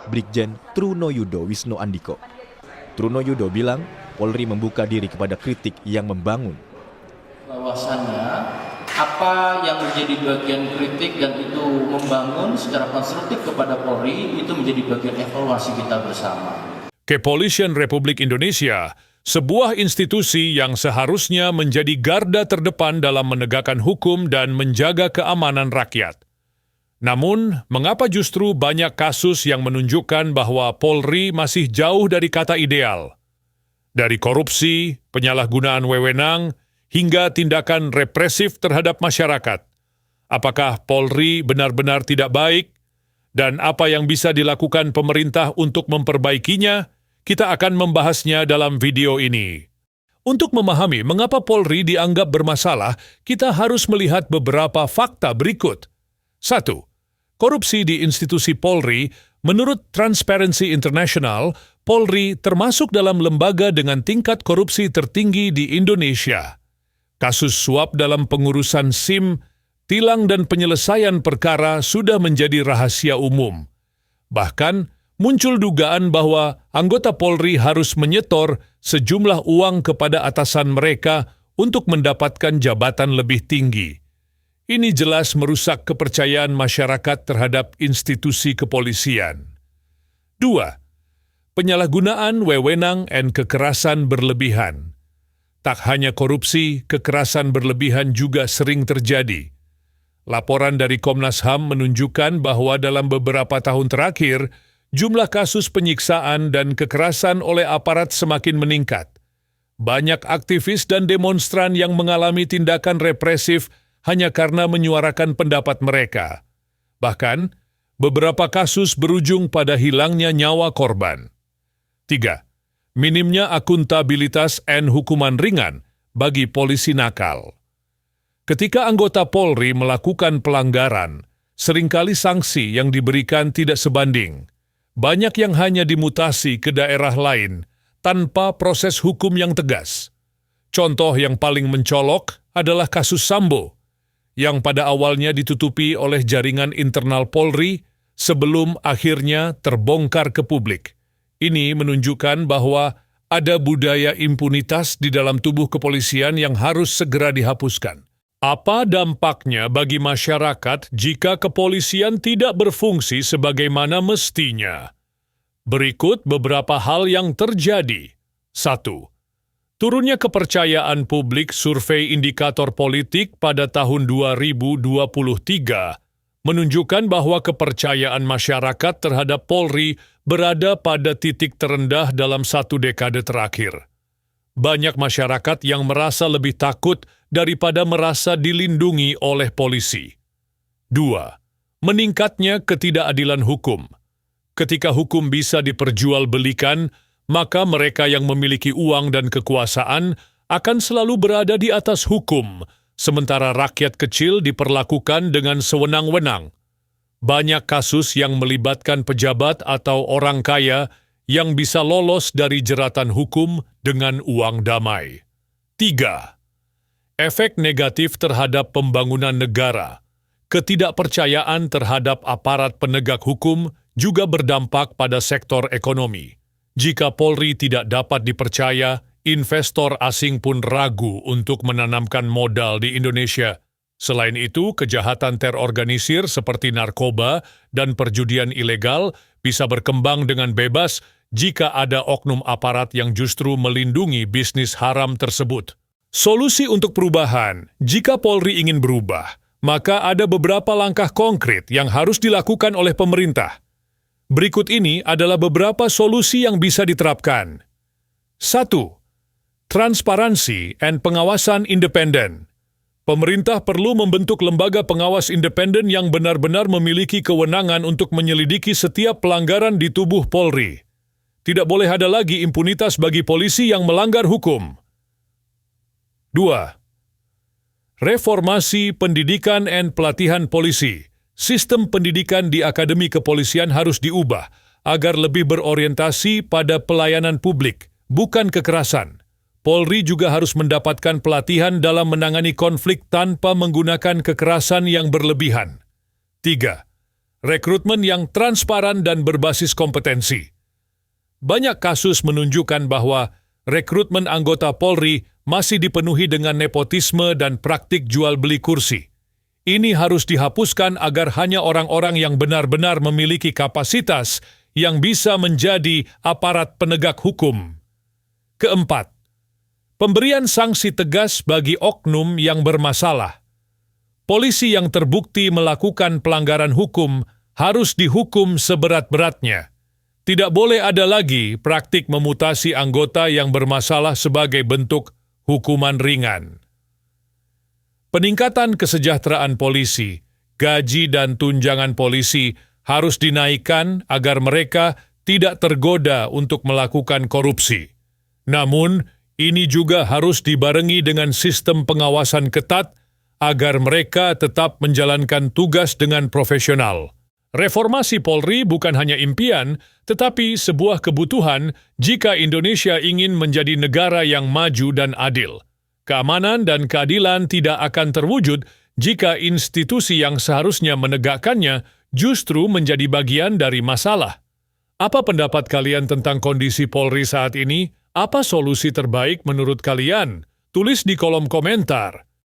Brigjen Trunoyudo Wisnu Andiko. Trunoyudo bilang Polri membuka diri kepada kritik yang membangun. Bahwasannya apa yang menjadi bagian kritik dan itu membangun secara konstruktif kepada Polri itu menjadi bagian evaluasi kita bersama. Kepolisian Republik Indonesia, sebuah institusi yang seharusnya menjadi garda terdepan dalam menegakkan hukum dan menjaga keamanan rakyat. Namun, mengapa justru banyak kasus yang menunjukkan bahwa Polri masih jauh dari kata ideal? Dari korupsi, penyalahgunaan wewenang, hingga tindakan represif terhadap masyarakat. Apakah Polri benar-benar tidak baik? Dan apa yang bisa dilakukan pemerintah untuk memperbaikinya? Kita akan membahasnya dalam video ini. Untuk memahami mengapa Polri dianggap bermasalah, kita harus melihat beberapa fakta berikut. 1. Korupsi di institusi Polri. Menurut Transparency International, Polri termasuk dalam lembaga dengan tingkat korupsi tertinggi di Indonesia. Kasus suap dalam pengurusan SIM, tilang dan penyelesaian perkara sudah menjadi rahasia umum. Bahkan, muncul dugaan bahwa anggota Polri harus menyetor sejumlah uang kepada atasan mereka untuk mendapatkan jabatan lebih tinggi. Ini jelas merusak kepercayaan masyarakat terhadap institusi kepolisian. 2. Penyalahgunaan wewenang dan kekerasan berlebihan. Tak hanya korupsi, kekerasan berlebihan juga sering terjadi. Laporan dari Komnas HAM menunjukkan bahwa dalam beberapa tahun terakhir, jumlah kasus penyiksaan dan kekerasan oleh aparat semakin meningkat. Banyak aktivis dan demonstran yang mengalami tindakan represif hanya karena menyuarakan pendapat mereka. Bahkan, beberapa kasus berujung pada hilangnya nyawa korban. 3. Minimnya akuntabilitas dan hukuman ringan bagi polisi nakal. Ketika anggota Polri melakukan pelanggaran, seringkali sanksi yang diberikan tidak sebanding. Banyak yang hanya dimutasi ke daerah lain tanpa proses hukum yang tegas. Contoh yang paling mencolok adalah kasus Sambo, yang pada awalnya ditutupi oleh jaringan internal Polri sebelum akhirnya terbongkar ke publik. Ini menunjukkan bahwa ada budaya impunitas di dalam tubuh kepolisian yang harus segera dihapuskan. Apa dampaknya bagi masyarakat jika kepolisian tidak berfungsi sebagaimana mestinya? Berikut beberapa hal yang terjadi. 1. Turunnya kepercayaan publik survei indikator politik pada tahun 2023 menunjukkan bahwa kepercayaan masyarakat terhadap Polri berada pada titik terendah dalam 1 dekade terakhir. Banyak masyarakat yang merasa lebih takut daripada merasa dilindungi oleh polisi. 2. Meningkatnya ketidakadilan hukum. Ketika hukum bisa diperjualbelikan, maka mereka yang memiliki uang dan kekuasaan akan selalu berada di atas hukum, sementara rakyat kecil diperlakukan dengan sewenang-wenang. Banyak kasus yang melibatkan pejabat atau orang kaya yang bisa lolos dari jeratan hukum dengan uang damai. 3. Efek negatif terhadap pembangunan negara. Ketidakpercayaan terhadap aparat penegak hukum juga berdampak pada sektor ekonomi. Jika Polri tidak dapat dipercaya, investor asing pun ragu untuk menanamkan modal di Indonesia. Selain itu, kejahatan terorganisir seperti narkoba dan perjudian ilegal bisa berkembang dengan bebas jika ada oknum aparat yang justru melindungi bisnis haram tersebut. Solusi untuk perubahan. Jika Polri ingin berubah, maka ada beberapa langkah konkret yang harus dilakukan oleh pemerintah. Berikut ini adalah beberapa solusi yang bisa diterapkan. 1. Transparansi dan pengawasan independen. Pemerintah perlu membentuk lembaga pengawas independen yang benar-benar memiliki kewenangan untuk menyelidiki setiap pelanggaran di tubuh Polri. Tidak boleh ada lagi impunitas bagi polisi yang melanggar hukum. 2. Reformasi pendidikan dan pelatihan polisi. Sistem pendidikan di Akademi Kepolisian harus diubah agar lebih berorientasi pada pelayanan publik, bukan kekerasan. Polri juga harus mendapatkan pelatihan dalam menangani konflik tanpa menggunakan kekerasan yang berlebihan. 3. rekrutmen yang transparan dan berbasis kompetensi. Banyak kasus menunjukkan bahwa rekrutmen anggota Polri masih dipenuhi dengan nepotisme dan praktik jual beli kursi. Ini harus dihapuskan agar hanya orang-orang yang benar-benar memiliki kapasitas yang bisa menjadi aparat penegak hukum. Keempat, pemberian sanksi tegas bagi oknum yang bermasalah. Polisi yang terbukti melakukan pelanggaran hukum harus dihukum seberat-beratnya. Tidak boleh ada lagi praktik memutasi anggota yang bermasalah sebagai bentuk hukuman ringan. Peningkatan kesejahteraan polisi, gaji dan tunjangan polisi harus dinaikkan agar mereka tidak tergoda untuk melakukan korupsi. Namun, ini juga harus dibarengi dengan sistem pengawasan ketat agar mereka tetap menjalankan tugas dengan profesional. Reformasi Polri bukan hanya impian, tetapi sebuah kebutuhan jika Indonesia ingin menjadi negara yang maju dan adil. Keamanan dan keadilan tidak akan terwujud jika institusi yang seharusnya menegakkannya justru menjadi bagian dari masalah. Apa pendapat kalian tentang kondisi Polri saat ini? Apa solusi terbaik menurut kalian? Tulis di kolom komentar.